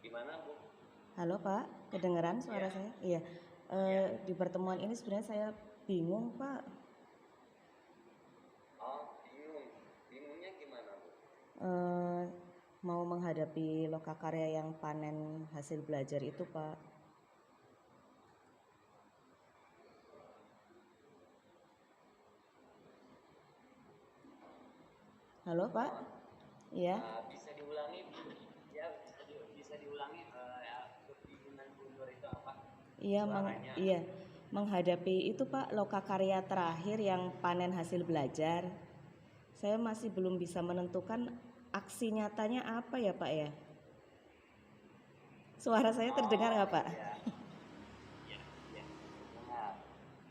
Gimana, Bu? Halo Pak, kedengeran suara Ya, saya? Iya. ya. Di pertemuan ini sebenarnya saya bingung Pak. Oh, bingung. Bingungnya gimana, Bu? Eh, Mau menghadapi lokakarya yang panen hasil belajar itu Pak. Halo Pak? Oh, Iya. bisa diulangi? Ya, bisa diulangi. Ya, kebingungan Bu Nur itu apa? Iya, Suaranya. iya. Menghadapi itu Pak, lokakarya terakhir yang panen hasil belajar. Saya masih belum bisa menentukan aksi nyatanya apa ya Pak ya. Suara saya terdengar Oh, nggak Pak? iya. Iya, iya. Nah,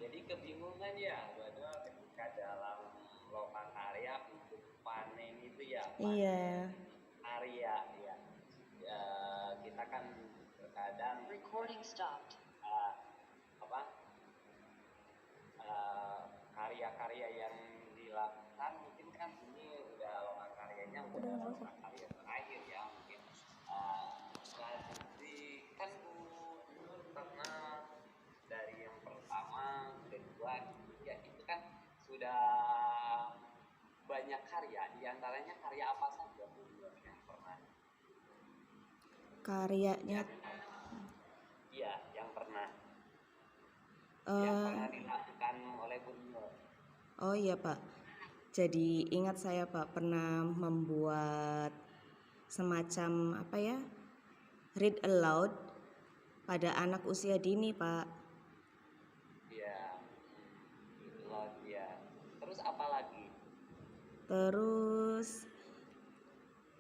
jadi kebingungan ya, padahal ketika dalam lokakarya untuk panen itu ya, panen Iya. karya ya. Ya, kita kan terkadang Recording stopped. uh, apa karya-karya yang dilakukan mungkin kan ini udah loka karyanya udah loka karya terakhir ya mungkin nanti kan Bu Nur pernah dari yang pertama kedua ketiga itu kan sudah banyak karya diantaranya karya apa saja Bu Nur yang pernah Karyanya yang pernah eh dilakukan oleh Bu Nur. Oh iya Pak, jadi ingat saya Pak pernah membuat semacam apa ya, read aloud pada anak usia dini Pak. Iya, lot ya. Terus apa lagi? Terus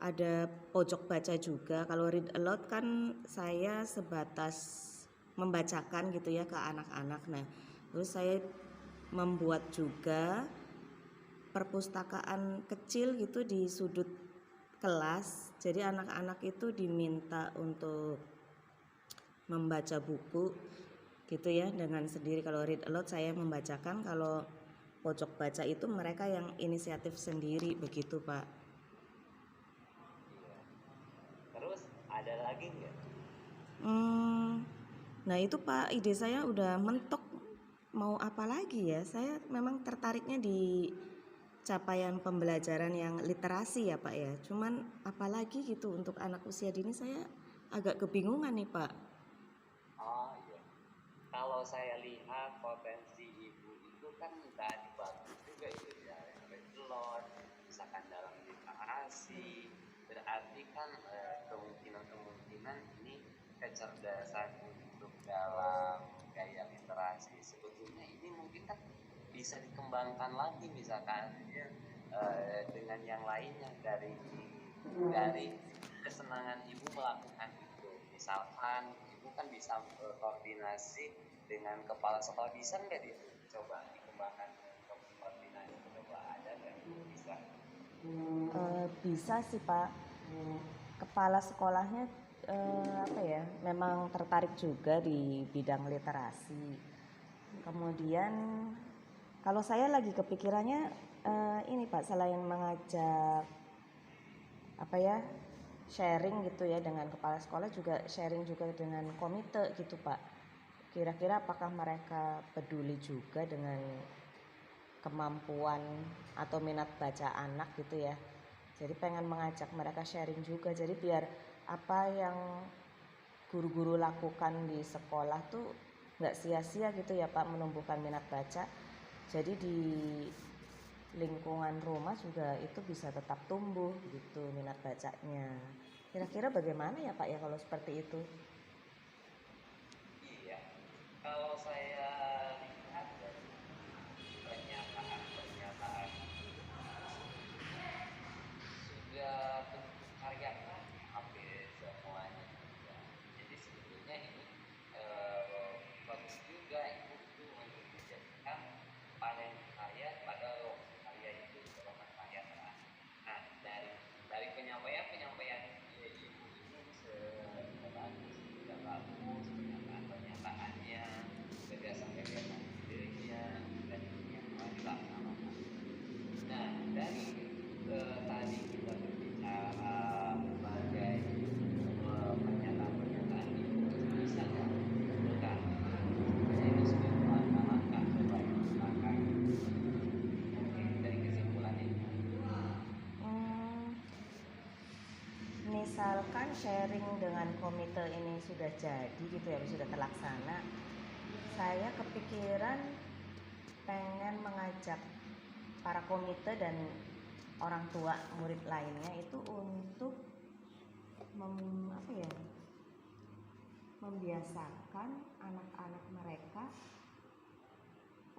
ada pojok baca juga. Kalau read aloud kan saya sebatas membacakan gitu ya ke anak-anak. Nah, terus saya membuat juga perpustakaan kecil gitu di sudut kelas. Jadi anak-anak itu diminta untuk membaca buku gitu ya dengan sendiri. Kalau read aloud saya membacakan, kalau pojok baca itu mereka yang inisiatif sendiri begitu Pak. Iya. Terus ada lagi nggak? Nah itu Pak, ide saya udah mentok, mau apa lagi ya. Saya memang tertariknya di capaian pembelajaran yang literasi ya Pak ya. Cuman apalagi gitu untuk anak usia dini saya agak kebingungan nih Pak. Oh iya. Kalau saya lihat potensi ibu itu kan tadi bagus juga itu ya, lot, misalkan dalam literasi, berarti kan kemungkinan ini kecerdasan untuk dalam gaya literasi. Sebetulnya ini mungkin kan bisa dikembangkan lagi misalkan ya, dengan yang lainnya dari kesenangan ibu melakukan itu. Misalkan ibu kan bisa koordinasi dengan kepala sekolah, bisa nggak dia coba dikembangkan koordinasi, coba ada nggak bisa? Bisa sih Pak, kepala sekolahnya apa ya, memang tertarik juga di bidang literasi. Kemudian kalau saya lagi kepikirannya ini Pak, selain mengajak apa ya, sharing gitu ya dengan kepala sekolah, juga sharing juga dengan komite gitu Pak. Kira-kira apakah mereka peduli juga dengan kemampuan atau minat baca anak gitu ya. Jadi pengen mengajak mereka sharing juga, jadi biar apa yang guru-guru lakukan di sekolah tuh nggak sia-sia gitu ya Pak, menumbuhkan minat baca. Jadi di lingkungan rumah juga itu bisa tetap tumbuh gitu minat bacanya. Kira-kira bagaimana ya Pak ya kalau seperti itu? Iya, kalau saya lihat dari pernyataan-pernyataan sebetulnya sudah bentuk karya kan hampir semuanya juga. Jadi sebetulnya ini bagus juga itu untuk dijadikan panen karya pada karya itu merupakan karya terakhir. Nah dari penyampaian ibu itu sudah bagus pernyataan-pernyataannya, gagasan-gagasan idenya dan ini yang telah dilaksanakan. Nah dari tadi kita berbicara misalkan sharing dengan komite ini sudah jadi gitu ya, sudah terlaksana, saya kepikiran pengen mengajak para komite dan orang tua murid lainnya itu untuk membiasakan anak-anak mereka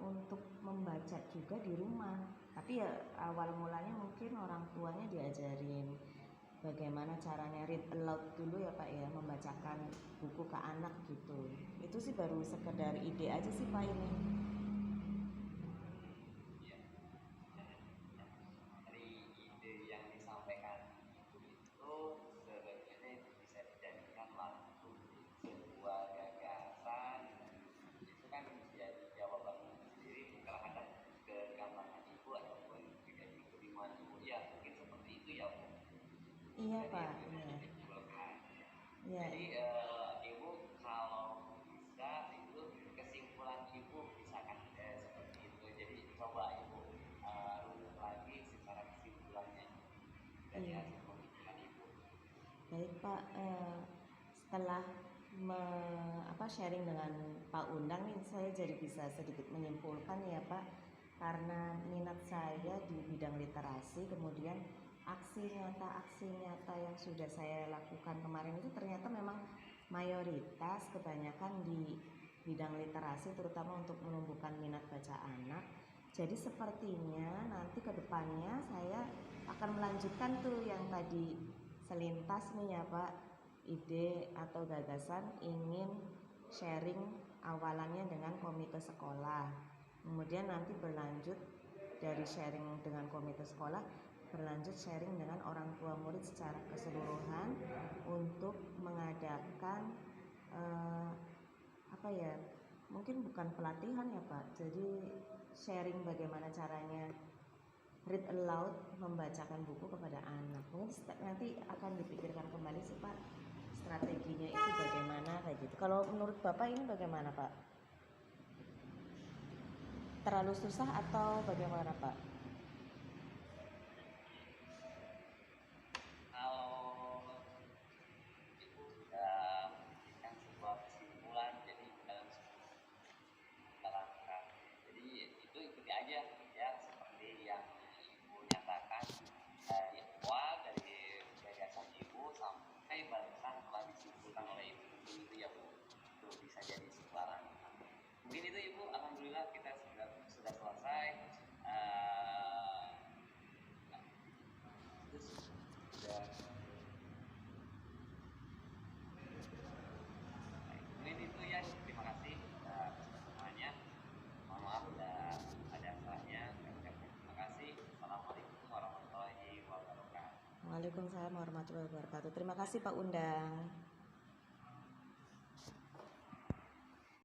untuk membaca juga di rumah. Tapi ya awal mulanya mungkin orang tuanya diajarin bagaimana caranya read aloud dulu ya Pak ya, membacakan buku ke anak gitu. Itu sih baru sekedar ide aja sih Pak ini. Ya, dari ide yang disampaikan Ibu itu sebenarnya bisa dijadikan langsung sebuah gagasan. Itu kan jadi jawaban sendiri terhadap kegamangan Ibu ataupun juga kebingungan Ibu. Ya mungkin seperti itu ya Bu. Iya Jadi Pak, yang bisa iya. disimpulkan. Iya. Jadi Ibu kalau bisa itu kesimpulan Ibu misalkan seperti itu. Jadi coba Ibu runut lagi secara kesimpulannya dari Iya. hasil pemikiran Ibu. Baik Pak, setelah sharing dengan Pak Undang nih, saya jadi bisa sedikit menyimpulkan ya Pak, karena minat saya di bidang literasi, kemudian aksi nyata yang sudah saya lakukan kemarin itu ternyata memang mayoritas kebanyakan di bidang literasi, terutama untuk menumbuhkan minat baca anak. Jadi sepertinya nanti ke depannya saya akan melanjutkan tuh yang tadi selintas nih ya Pak, ide atau gagasan ingin sharing awalannya dengan komite sekolah, kemudian nanti berlanjut dari sharing dengan komite sekolah berlanjut sharing dengan orang tua murid secara keseluruhan untuk mengadakan mungkin bukan pelatihan ya Pak, jadi sharing bagaimana caranya read aloud, membacakan buku kepada anak. Mungkin nanti akan dipikirkan kembali sih Pak, strateginya itu bagaimana kayak gitu. Kalau menurut Bapak ini bagaimana Pak? Terlalu susah atau bagaimana Pak? Kalau Ibu sudah memberikan sebuah kesimpulan, jadi dalam langkah. Jadi itu ikuti aja ya seperti yang Ibu nyatakan dari awal, dari gagasan Ibu sampai barusan telah disimpulkan oleh Ibu itu ya Bu. Itu bisa jadi sebuah langkah. Mungkin itu Ibu, alhamdulillah kita sudah selesai. Itu sudah. Mungkin itu ya, terima kasih atas semuanya. Mohon maaf ada salahnya. Terima kasih. Assalamualaikum warahmatullahi wabarakatuh. Waalaikumsalam warahmatullahi wabarakatuh. Terima kasih Pak Undang.